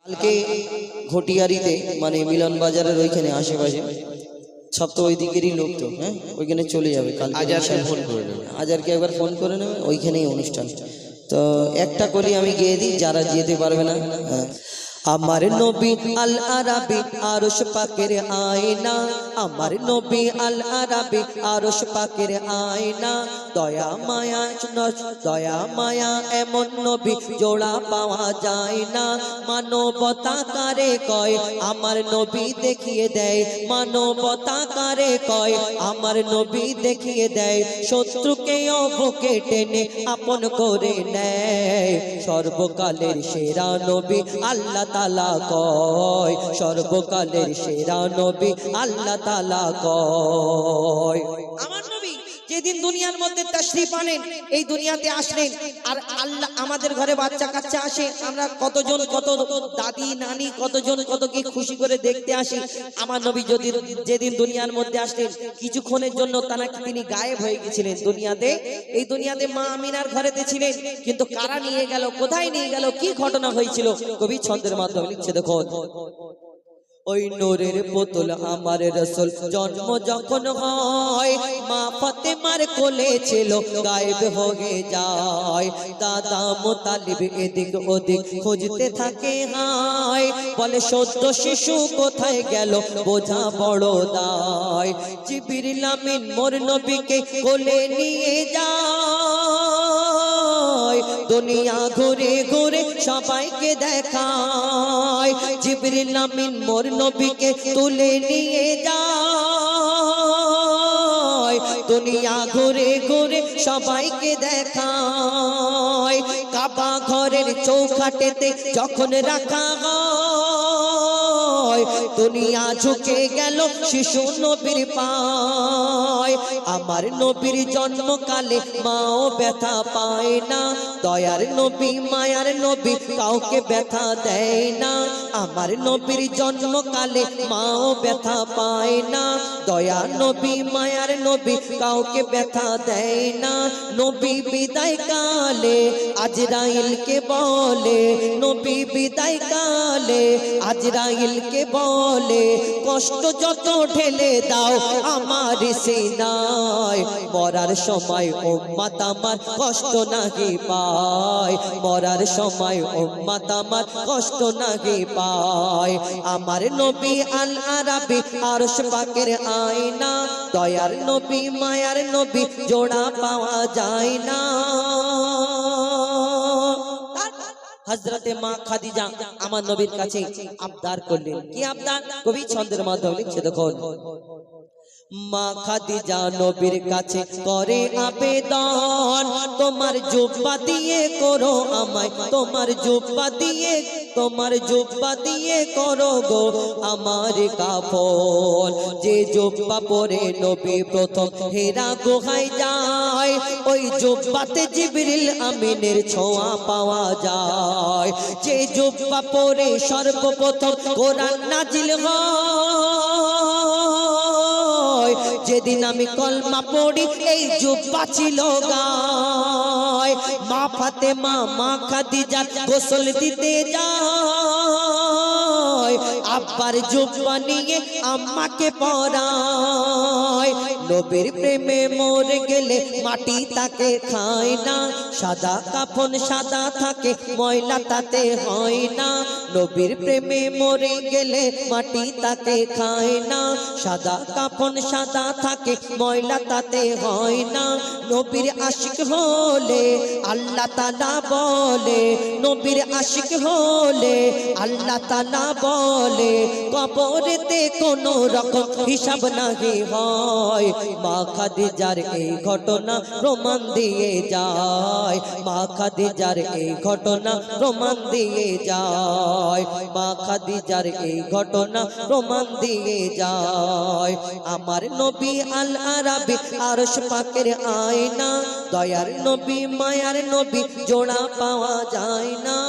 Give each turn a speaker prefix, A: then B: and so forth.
A: কালকে ঘটিয়ারিতে মানে মিলন বাজারের ওইখানে আশেপাশে সব তো ওই দিকেরই লোক, তো হ্যাঁ ওইখানে চলে যাবে কালকে।
B: আজারকে ফোন করে নেবে,
A: আজারকে একবার ফোন করে নেবে, ওইখানেই অনুষ্ঠান। তো একটা কলি আমি গেয়ে দিই, যারা যেতে পারবে না। হ্যাঁ, আমার নবী আল আরাবি আরশ পাকের আয়না, আমার নবী আল আরাবি আরশ পাকের আয়না, দয়া মায়া দয়া মায়া এমন নবী জোড়া পাওয়া যায় না। মানবতা কারে কয় আমার নবী দেখিয়ে দেয়, মানবতা কারে কয় আমার নবী দেখিয়ে দেয়, শত্রুকেও বুকে টেনে আপন করে নেয়। সর্বকালের সেরা নবী আল্লাহ তাআলা কয়, সর্বকালের সেরা নবী আল্লাহ তাআলা কয়। আমার নবী যেদিন দুনিয়ার মধ্যে তাশরীফ আনেন, এই দুনিয়াতে আসলেন, আর আল্লাহ আমাদের ঘরে বাচ্চা কাচ্চা আসে, আমরা কতজন কত দাদি নানি কতজন কত কি খুশি করে দেখতে আসি। আমার নবী যদি যেদিন দুনিয়ার মধ্যে আসলেন, কিছুক্ষণের জন্য তিনি গায়েব হয়ে গেছিলেন দুনিয়াতে। এই দুনিয়াতে মা আমিনার ঘরেতে ছিলেন, কিন্তু কারা নিয়ে গেল, কোথায় নিয়ে গেল, কি ঘটনা হয়েছিল, কবি ছন্দের মাধ্যমে লিখছে। দেখো, ওই নূরের পুতুল আমার রাসূল জন্ম যখন হয়, মা ফাতেমার কোলে ছিল গায়েব হয়ে যায়। দাদা মুতালিব এদিক ওদিক খুঁজতে থাকে হায়, বলে সদ্য শিশু কোথায় গেল বোঝা বড় দায়। জিবরিল আমিন মোর নবীকে কোলে নিয়ে যায়, দুনিয়া ঘুরে ঘুরে সবাইকে দেখায়। জিবরিল আমিন মোর নবীকে তুলে নিয়ে যায়, দুনিয়া ঘুরে ঘুরে সবাইকে দেখায়। কাবা ঘরের চৌখাটেতে যখন রাখা হয়, দুনিয়া ঝুঁকে গেল শিশু নবীর পায়। আমার নবীর জন্মকালে মাও ব্যথা পায় না, দয়ার নবী মায়ার নবী কাউকে ব্যথা দেয় না। আমার নবীর জন্মকালে মাও ব্যথা পায় না, দয়ার নবী মায়ার নবী কাউকে ব্যথা দেয় না। নবী বিদায় কালে আজরাইলকে বলে, নবী বিদায় কালে আজরাইলকে বলে, কষ্ট যত ঢেলে দাও আমার সিনায়, মরার সময় উম্মত আমার কষ্ট নাহি পায়, মরার সময় উম্মত আমার কষ্ট নাহি পায়। আমার নবী আল আরাবি আরশ পাকের আয়না, দয়ার নবী মায়ার নবী জোড়া পাওয়া যায় না। হযরতে মা খাদিজা আমার নবীর কাছে আবদার করলেন। কি আবদার? কবি ছন্দের মাধ্যমে লিখছে। দেখুন, মা খাদিজা নবীর কাছে করে আবেদন, তোমার জুব্বা দিয়ে করো আমায়, তোমার জুব্বা দিয়ে, তোমার জুব্বা দিয়ে করো গো আমার কাফন। যে জুব্বা পরে নবী প্রথম হেরা গুহায় যায়, ওই জুব্বাতে জিবরিল আমিনের ছোঁয়া পাওয়া যায়। যে জুব্বা পরে সর্বপ্রথম কোরআন নাজিল হয়, যেদিন আমি কলমা পড়ি এই জুব্বা ছিল গায়। মা ফাতেমা মা খাদিজা গোসল দিতে যায়, আব্বার জুব্বা নিয়ে আম্মাকে পরায়। নবীর প্রেমে মরে গেলে মাটি তাকে খায় না, সাদা কাফন সাদা থাকে ময়লা তাতে হয় না। নবীর প্রেমে মরে গেলে মাটি তাকে খায় না, সাদা কাফন সাদা থাকে ময়লা তাতে হয় না। নবীর আশিক হলে আল্লাহ তাআলা বলে, নবীর আশিক হলে আল্লাহ তাআলা বলে, কবরেতে কোনো রকম হিসাব নাহি হয়। মা খাদিজার এই ঘটনা প্রমাণ দিয়ে যায়, মা খাদিজার এই ঘটনা প্রমাণ দিয়ে যায়, মা খাদিজার এই ঘটনা প্রমাণ দিয়ে যায়। আমার নবী আল আরাবি আরশ পাকের আয়না, দয়ার নবী মায়ার নবী জোড়া পাওয়া যায় না।